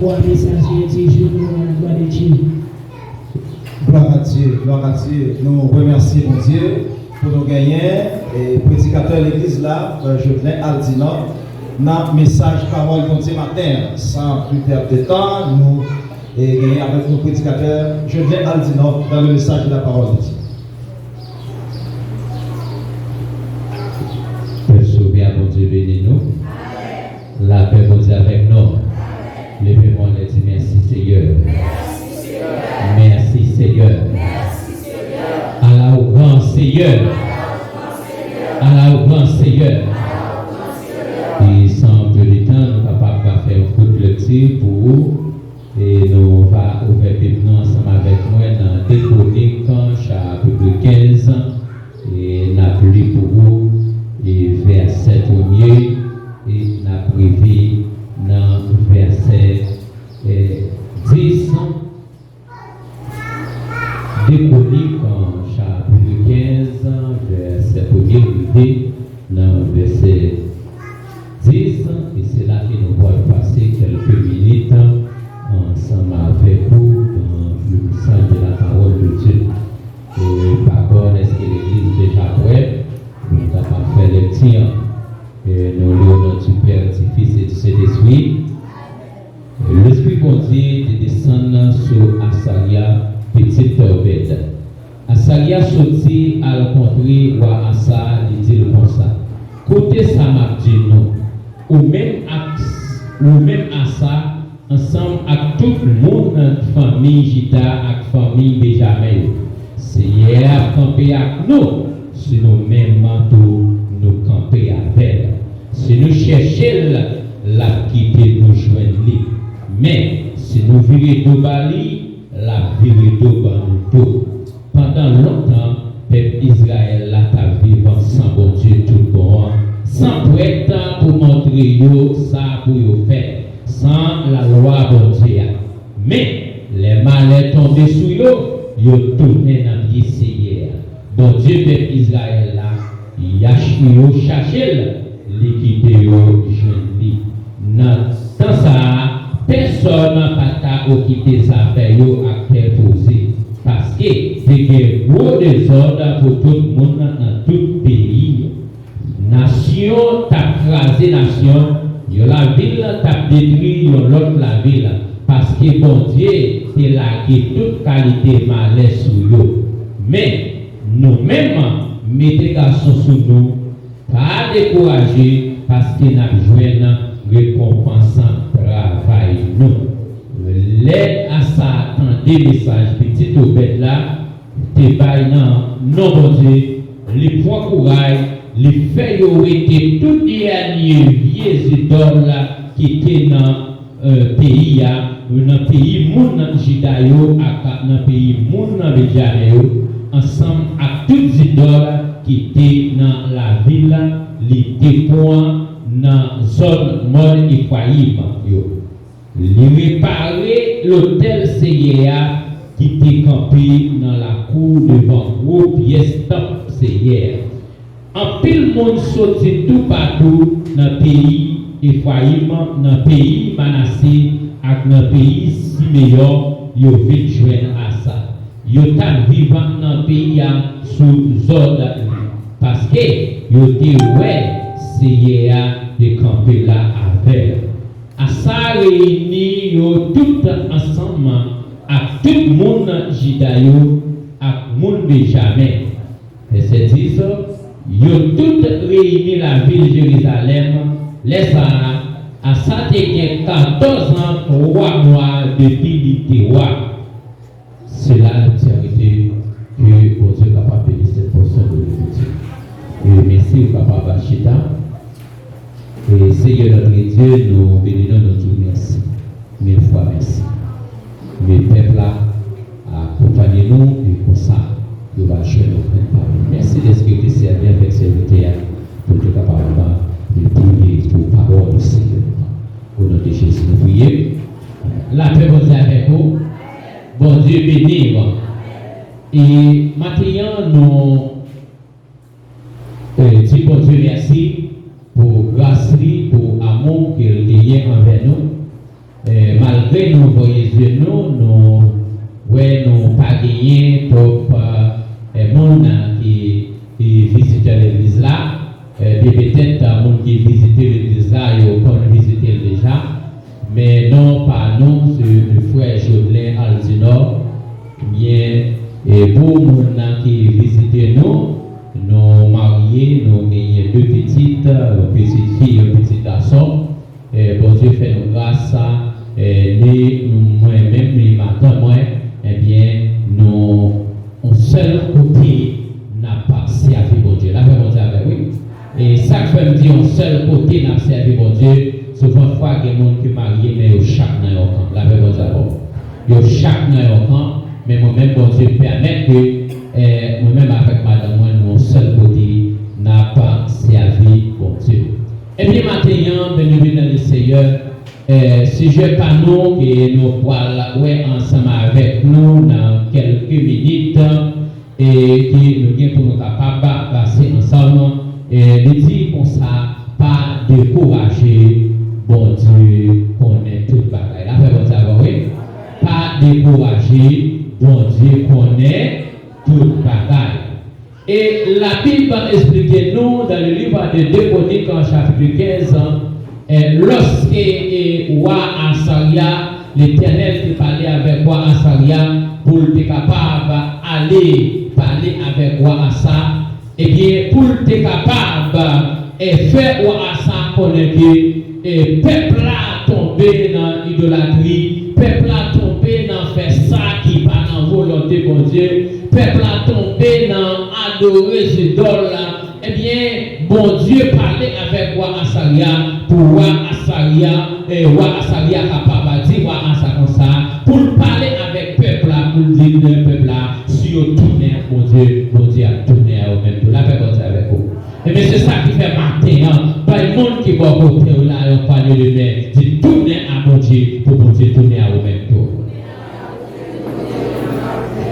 pour un message qui est dit, gloire de Dieu. Gloire à Dieu, gloire à Dieu. Nous remercions mon Dieu pour nous gagner. Et prédicateur de l'église là, je viens à le dire, dans message parole de Dieu matin, sans plus perdre de temps, nous et avec nos prédicateurs, je viens à le dire dans le message de la parole de Dieu. Mon Dieu bénis nous. La paix mon Dieu avec nous. Levez-moi et dis merci Seigneur. Merci Seigneur. À la au grand Seigneur. À la au grand Seigneur. Et sans plus de temps, nous sommes capables de faire un coup de lecture pour vous. Et nous allons ouvrir nous ensemble avec moi dans Déconique, chapitre 15. Et nous avons lu pour vous. Et verset 1er, et n'a privé dans verset 10. Déconique en chapitre 15, verset 1er, privé dans verset 10. Et c'est là que nous allons passer quelques minutes ensemble avec vous dans le message de la parole de Dieu. Et par contre, est-ce que l'église est déjà prête? Nous avons fait les tirs. Nous l'avons du Père, du Fils et du Saint-Esprit. L'Esprit bon Dieu de descendre sur Asaria, petite Obed. Asaria sortit à rencontrer Roi Asa, il dit comme ça. Côté ça m'a dit non. Ou même Asa, ensemble avec tout le monde, famille Jida, avec famille Benjamin. C'est hier campé avec nous. Si nous mêmes manteaux, nous camper avec. Si nous cherchons la quitter, nous joignons. Mais si nous vivons de Bali, la vivre de Banouto. Pendant longtemps, peuple Israël l'a vécu sans bon Dieu tout bon, sans prêtre pour montrer ça pour faire, sans la loi bon Dieu. Mais les malais tombés sous eux, ils tourné dans le Seigneur. Bon Dieu de Israël là, il a cherché l'équité au jeune. Dans ça, personne n'a pas occupé sa paix à terre posée. Parce que c'est un gros désordre pour tout le monde dans tout le pays. Nation t'a crasé nation, la ville t'a détruit l'autre la ville. Parce que bon Dieu, c'est là que toute qualité malais sur eux. Mais nous-mêmes, mettez garçons sous nous, pas décourager parce que nous avons récompensant travail nous. L'aide à ça, attendez message, petit au bête là, t'es pas non bon Dieu, les points courage, les faits ont été tout dernier vieux idoles là qui étaient dans pays, dans le pays moun Jidayo, dans le pays moun Benjamin. Ensemble avec toutes les idoles qui étaient dans la ville, les dépôts dans la zone mode Ephraïm. Les réparer l'hôtel Seigneur qui était campé dans la cour devant gros pièce top Seigneur. En pile monde sorti tout partout dans le pays Ephraïm, dans le pays Manassé, et dans le pays Siméon, ils ont vite joindre à ça. Yo ta vivant dans le pays sous zone parce que yo te ouais c'est de camper là avec à ça réuni yo tout ensemble à tout le monde Jidayo à monde Benjamin et c'est dit ça yo tout réuni la ville de Jérusalem les à ça te 14 ans 3 mois depuis le roi. C'est là la charité que bon Dieu est capable de bénir cette portion de l'écriture. Et merci au papa Bachita. Et Seigneur notre Dieu, nous bénissons notre merci. Mille fois merci. Mais peuple là, accompagnez-nous et comme ça, nous allons jouer notre parole. Merci d'esprit de servir avec serviteur pour être capable de prier pour parole du Seigneur. Au nom de Jésus, nous prions. La paix vous avec vous. Bon Dieu béni. Et maintenant, nous disons bon Dieu merci pour grâce, pour amour qu'il a envers nous. Malgré voyez nous, ouais, nous pas gagné pour monde qui visite l'église là. Bien peut-être monde qui visite l'église là, ils ont visité déjà. Mais non, pas nous, c'est le frère Jodelin Aldinor. Bien, et pour les gens qui visitent nous mariés, nous avons deux petites, une petite fille et un petit garçon. Bon Dieu fait nous grâce à moi-même, les matins, eh bien, nous, un seul côté, n'a pas servi bon Dieu. La paix, bon Dieu, avec oui. Et ça que je me dire, un seul côté, n'a pas servi bon Dieu. Souvent, fois, il y a des gens qui sont mariés, mais ils chaque dans leur camp. La paix, bon Dieu, ils chaque dans leur camp. Mais moi-même, bon Dieu, permet que moi-même, avec madame, moi, nous, un seul côté, n'a pas servi bon Dieu. Et bien, maintenant, bienvenue dans le Seigneur. Sujet par nous que nous pourrons ensemble avec nous dans quelques minutes et qui nous avons pour nous capables de passer ensemble et de dire comme ça, pas décourager, bon Dieu connaît toute bagaille. La paix, bon Dieu, oui. Pas décourager, bon Dieu connaît toute bagaille. Et la Bible va expliquer nous dans le livre de 2 Chroniques en chapitre 15. Lorsque roi Asaria, l'Éternel qui parlait avec roi Asaria pour être capable d'aller parler avec roi Asa, et bien pour être capable de faire roi Asa connaître que le peuple a tombé dans l'idolâtrie, le peuple a tombé dans faire ça qui n'est pas dans la volonté de Dieu, le peuple a tombé dans adorer ces idoles. Eh bien, bon Dieu parlait avec roi Asaria pour roi Asaria capable de dire roi Asa comme ça, pour parler avec le peuple là, pour dire le peuple là, si vous tournez, bon Dieu a tourné à vous-même. La paix, bon Dieu avec vous. Et bien, c'est ça qui fait matin, pas le monde qui va côté là, on parle de mer, dit tourner à mon Dieu, pour bon Dieu tourner à vous-même.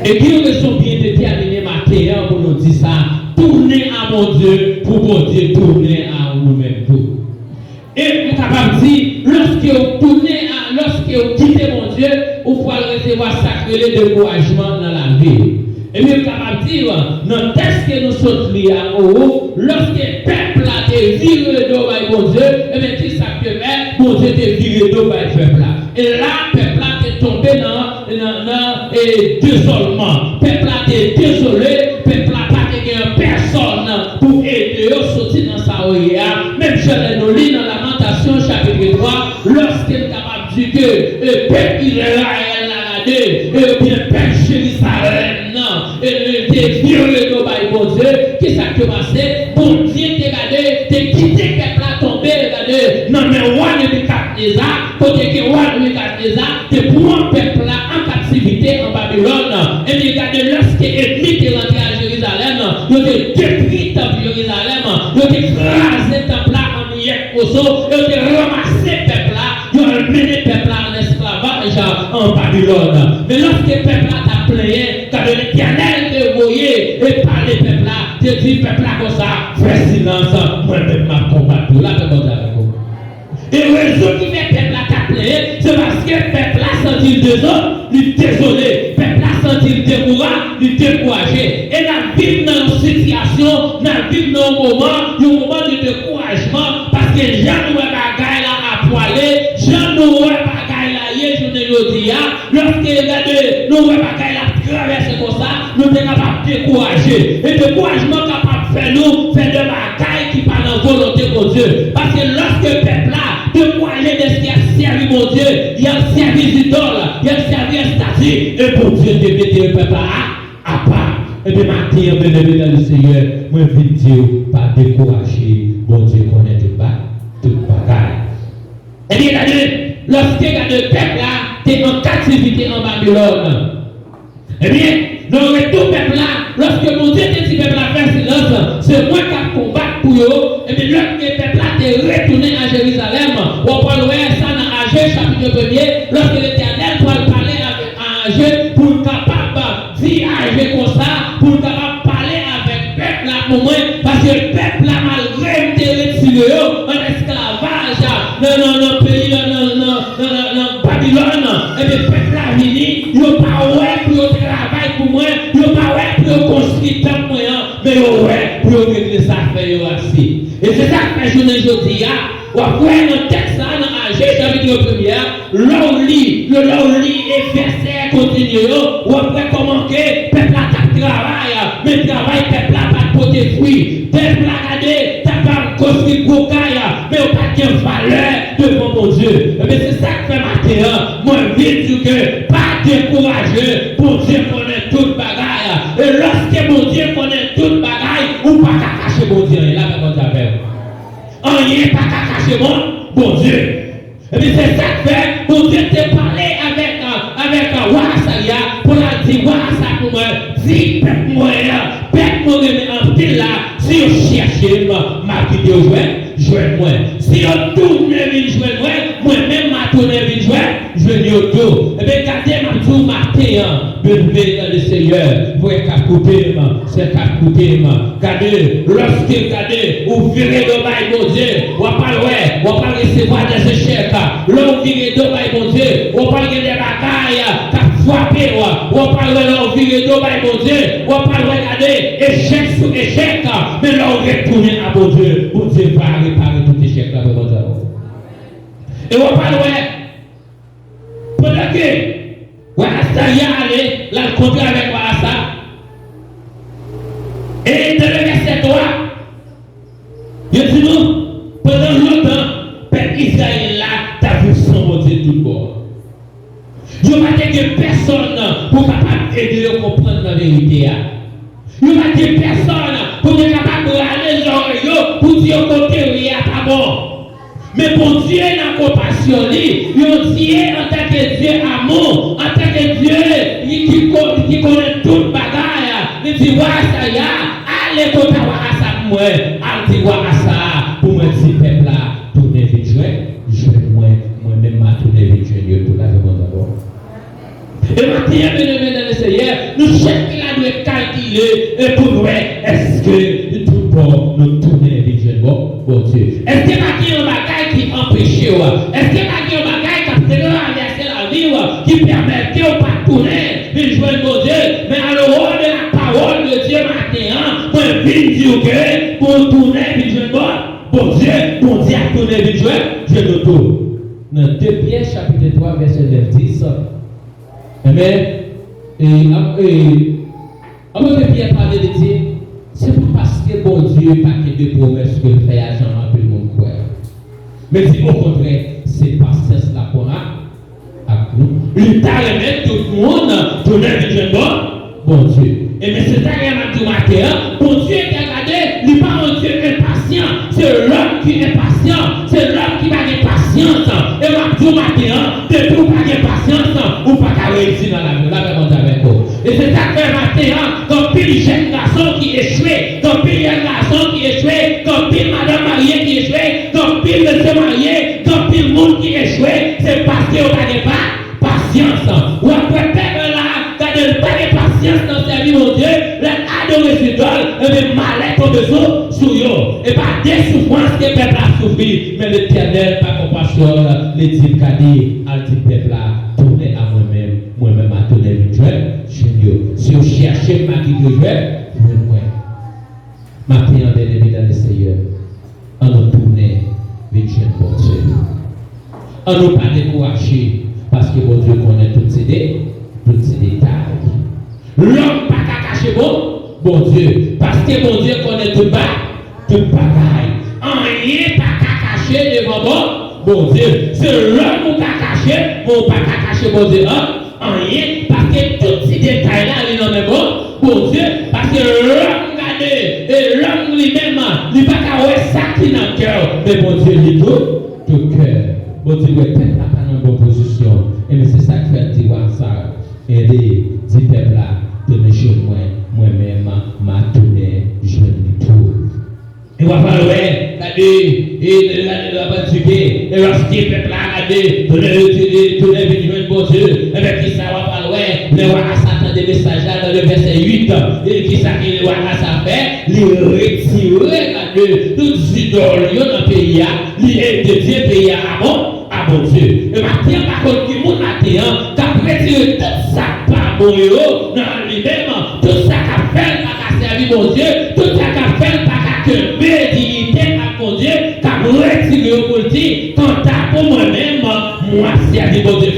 Et puis, nous sommes bien déterminés matin pour nous dire ça. Tournez à mon Dieu pour mon Dieu tourner à nous-mêmes tout. Et vous capable de dire, lorsque vous quittez mon Dieu, vous pouvez recevoir sacré découragement dans la vie. Et bien vous capable de dire, dans le texte que nous sommes liés à vous, lorsque le peuple a été viré de par mon Dieu, et bien tout ça que fait, mon Dieu était viré de par le peuple. Et là, le peuple a été tombé dans désolement. Le peuple a été désolé, le peuple a pas personne pour aider eux sortir dans sa oreille. Même je l'ai lu dans Lamentation chapitre 3, lorsqu'il est capable de dire que le peuple Israël a regardé, et bien le peuple Jérusalem, et était violé de bon Dieu, qui s'est passé, bon Dieu t'a regardé, t'a quitté le peuple a tombé, regardé, non mais roi Nebuchadnezzar, côté que roi Nebuchadnezzar, t'es pour un peuple là en captivité en Babylone, et bien regardez, lorsque l'ennemi est rentré à Jérusalem, il a détruit le temple de Jérusalem, il a écrasé le temple en miettes, il a ramassé le peuple là, il a mené le peuple en esclavage en Babylone. Mais lorsque le peuple a plaigné, quand l'Éternel te voyait et parlait le peuple là, tu dis le peuple là comme ça, fais silence, moi-même ma combattu. Là, tu vas avec vous. Et le raison qui fait le peuple là t'a plaigné, c'est parce que le peuple a senti le désolé, le peuple a senti le découragé. Et la vie dans une situation, la vie dans un moment de découragement, parce que Jean nous bagaille là à poiler, Jean nous bagaille là hier, je ne le dis pas, lorsque nous bagaille là traverser comme ça, nous sommes capables de décourager. Et le découragement capable de faire nous, faire de bagaille qui parle en volonté de Dieu. Parce que lorsque le peuple là, découragé de ce qui a servi mon Dieu, il a servi d'idole, il a servi un statut, et pour Dieu de mettre le peuple à part. Et bien matin, bien-aimé dans le Seigneur, moi je veux dire, pas décourager, bon Dieu connaît toute bagaille. Et bien regardez, lorsque le peuple là, tu es en captivité en Babylone, eh bien, dans le tout peuple là, lorsque mon Dieu te dit peuple là, faire silence, c'est moi qui combattre pour eux, et bien lorsque le peuple là t'est retourné à Jérusalem, on peut le ça dans Agé chapitre 1er, lorsque l'Éternel doit parler avec Agé pour capable dire Agé comme ça, pour capable parler avec le peuple là pour moi, parce que le peuple là malgré te retiré en esclavage, dans le pays, dans Babylone, et bien ils n'ont pas ouais pour le travail pour moi, ils n'ont pas ouais pour le construire tant moi, mais ils ont ouais pour régler ça faire aussi. Et c'est ça que je vous dis, ou après dans le texte, dans Agé, chapitre 1er, l'on lit et verset continue, ou après comment que peuple a travail, mais travail peuple a pas de côté fruit, peuple a regardé, t'as pas construit cocaille, mais on pas de valeur devant mon Dieu. Mais c'est ça que fait matin, moi je dis que pas découragé, pour Dieu connaît toute bagaille, et lorsque mon Dieu connaît toute bagaille, ou pas qu'à cacher mon Dieu, là, mais mon Dieu. On n'y est pas qu'à cacher mon Dieu. Et bien c'est ça que fait, mon Dieu t'a parlé avec Wassaya, pour la dire Wassa pour moi, dis peuple moi, en pile là, si on cherche ma vidéo jouer moi. Si on tourne vite jouer moi-même ma tourne vite jouer tout. Et bien regardez ma tour matin, lever dans le Seigneur, vous êtes qu'à couper, c'est qu'à couper, regardez, lorsque regardez, vous virez de bail mon Dieu, vous pas recevoir des échecs, l'on virez de bail mon Dieu, vous pas des bagailles, frapper, ou pas virez de bail mon Dieu, vous pas regarder échec sur échec, mais là on retourne à mon Dieu va réparer tout échec là pour mon Dieu. Et on parle pendant que Wassa y a allé, la rencontre avec Wassa, et dans le verset 3, il dit nous, pendant longtemps, peuple Israël là, t'as vu son mon Dieu tout bord. Je ne vais pas dire que personne pour capable aider à comprendre la vérité. Je ne vais pas dire personne pour être capable de aller dans pour dire que théorie n'est pas bon. Mais pour Dieu, dans la compassion, il Dieu en tant que Dieu amour, en tant que Dieu qui connaît toute bagaille. Il dit, ça y a, allez pour ta ça pour moi, allez dire ça pour moi, si peuple là, tournez vite jouer moi-même ma tournée vite jouer pour la demande d'abord. Et maintenant, bien dans le Seigneur, nous cherchons la doit calculer et pour voir est-ce que tout bon nous tourner vite jouer bon Dieu. Est-ce que ma qui est un bagage qui empêche, est-ce que ma qui est un bagage qui a traversé la vie, qui permet que vous pas tourner vite jouer bon Dieu, mais à l'heure de la parole de Dieu maintenant, pour vite dire que pour tourner vite jouer bon Dieu a tourné vite jouer, je le tourne. Dans 2 Pierre chapitre 3 verset 9-10. Amen. Avant que Pierre parle de Dieu, c'est pas parce que bon Dieu n'a pas de promesses que le fait agent un peu le monde croit. Mais si au contraire, c'est pas cela qu'on a à nous. Il t'a remis tout le monde tourner vite bon Dieu. Et mais c'est ça qu'il y a tout matin. Bon Dieu est regardé, il n'est pas un Dieu impatient. C'est l'homme qui est impatient. C'est l'homme qui va avoir patience. Et moi, tout matin, de tout pas de patience, ou pas qu'à réussir dans la vie. Là, je vais avec vous. Et c'est ça que matin, quand pile jeune garçon qui échoué, quand pile jeune garçon qui échoué, quand pile madame mariée qui échoué, quand pile monsieur marié, quand pile monde qui échoué, c'est parce que vous n'avez pas patience. Ou après, peuple là, quand vous n'avez pas de patience dans sa vie, mon Dieu, l'adorer ses idoles, et bien malheur comme dessous, sur eux. Et pas des souffrances que le peuple a souffert, mais l'Éternel, par compassion, les dit qu'a dit, à dit peuple là, tournez à moi-même à tourner le chez Dieu. Si vous cherchez ma vie de jouer, moi. Ma prière de dans le Seigneur, on nous tourner vers bon Dieu. On ne nous pas décourager, parce que bon Dieu connaît tous ces détails. L'homme pas qu'à cacher bon Dieu, parce que bon Dieu connaît tout bagaille. Rien pas qu'à cacher devant bon Dieu. C'est l'homme qui a caché, bon pas qu'à cacher bon Dieu. Rien, parce que tous ces détails-là, ils n'ont même bon Dieu, parce que l'homme regardé, et l'homme lui-même, il n'est pas qu'à voir ça qui est dans le cœur, mais bon Dieu, il est tout cœur. Bon Dieu, il est peut-être pas dans une bonne position. Et mais c'est ça qui fait dire ça. Et les dix peuples là, tenez chez moi-même, m'a tourné, je me tout. Et on va parler, regardez, et la bataille, et lorsque les peuples là, regardez, tenez, venez, bon Dieu, et bien qui ça va parler, le roi Satan des messages là dans le verset 8, et qui ça qui le roi ça fait, il retire, regardez, toutes les idoles dans le pays, il est de Dieu pays à ça, bon Dieu. Et maintenant, par contre, qui monte maintenant, qui a retiré tout ça par mon héros, dans lui-même, tout ça qui a fait par servir mon Dieu, tout ça qui a fait par que dignité à mon Dieu, qui a retiré pour dire, quant à pour moi-même, moi, servir mon Dieu,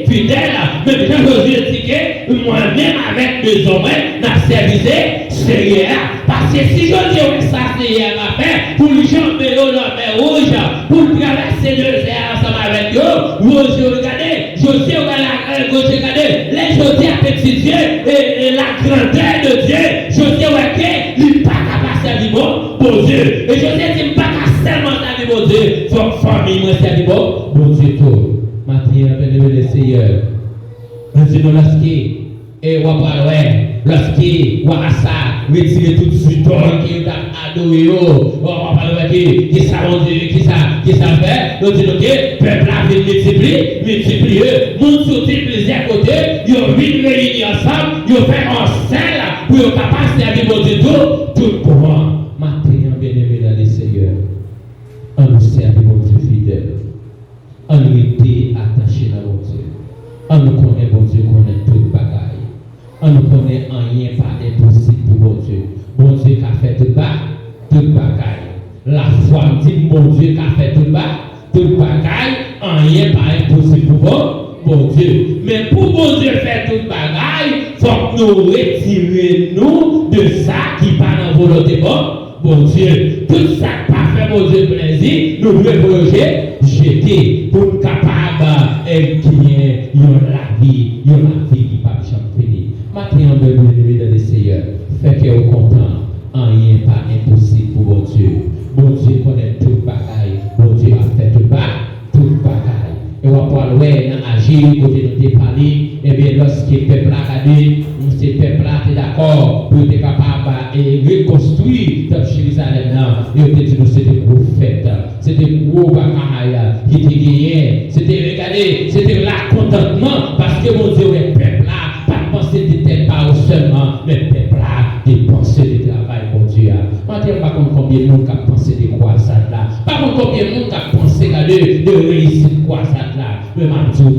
fidèle, même quand je dis que moi-même avec mes hommes, n'a servisé, c'est parce que si je dis ça, c'est hier matin, pour les gens de l'eau, la mer rouge, pour traverser 2 heures ensemble avec eux, vous regardez, José, regardez, les José à petit Dieu, et la grandeur de Dieu, José, il n'est pas capable de servir bon Dieu. Et José dit, pas seulement servir bon Dieu, il faut que famille, moi, servir bon Dieu tout. Matin, bien-aimé le Seigneur, nous disons lorsqu'il et lorsqu'il ça retirer tout ce temps qui a adoré, on va parler qui ça fait, nous disons que peuple a multiplier, monde sorti plusieurs côtés, ils ont réunis ensemble, ils ont fait un seul pour être capable de servir mon Dieu tout comment. Matin, bien-aimé dans le Seigneur, on nous sert mon Dieu fidèle, on nous était attaché à mon Dieu, on nous connaît mon Dieu, connaît toute bagaille. On ne connaît rien pas impossible pour mon Dieu. Mon Dieu qui a fait tout bagaille. La foi dit mon Dieu qui a fait tout bagaille, rien pas impossible pour mon Dieu. Mais pour mon Dieu faire tout bagaille, il faut que nous retirions de ça qui n'est pas dans la volonté bon Dieu. Tout ça qui pas fait mon Dieu plaisir, nous devons jeter pour nous capables de la vie qui ne peut pas finir. Maintenant, bienvenue dans le Seigneur. Fait que vous content, rien pas impossible pour mon Dieu. Mon Dieu connaît tout bagaille. Mon Dieu a fait tout bagaille. Et on va pouvoir agir, côté de parler. Et bien, lorsque le peuple a dit, ce peuple-là est d'accord pour être capable de reconstruire dans Jérusalem. Et on dit que c'était une grosse fête. C'était une grosse bagaille qui était gagné. C'était là contentement parce que mon Dieu est peuple là. Penser de tête pas seulement, mais peuple là, de penser de travail pour Dieu. Maintenant, par contre, combien de monde qui pensé de croissance là? Par contre, combien de monde qui pensé de réussir croissance là? Le matin,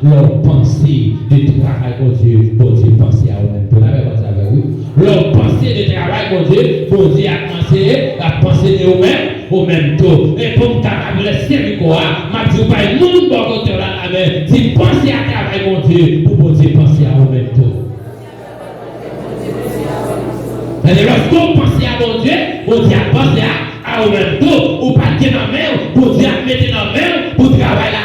leur pensée de travail pour Dieu pensez à vous-même. Vous l'avez pensé avec vous? Leur pensée de travail pour Dieu a pensé de vous-même. Au même temps, et pour me capable de servir quoi, ma Dieu, pas un monde bon côté là, mais si pensez à travailler mon Dieu, pour mon Dieu penser à au même temps. Et lorsqu'on pense à mon Dieu a pensé à au même temps, ou pas de la main, pour Dieu a mettre dans la main, pour travailler là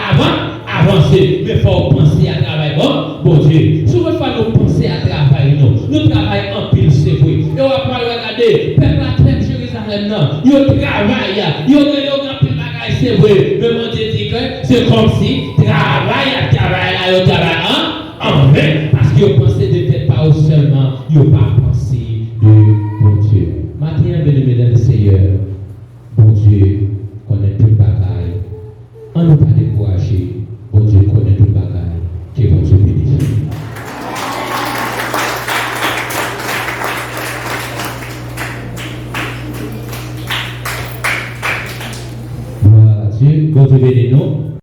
avancer. Mais il faut penser à travailler bon Dieu. Souvent, il faut nous penser à travailler, nous travaillons en pile, c'est vrai. Et on va pas regarder, peuple à traite Jérusalem, non, il travaille, il y a un pile bagaille, c'est vrai. Mais mon Dieu dit que c'est comme si travail, en vain, parce qu'il pensé de tête pas seulement, il n'a pas pensé de mon Dieu. Maintenant, bien-aimé dans le Seigneur, bon Dieu, connaît tout bagaille. On ne pas décourager.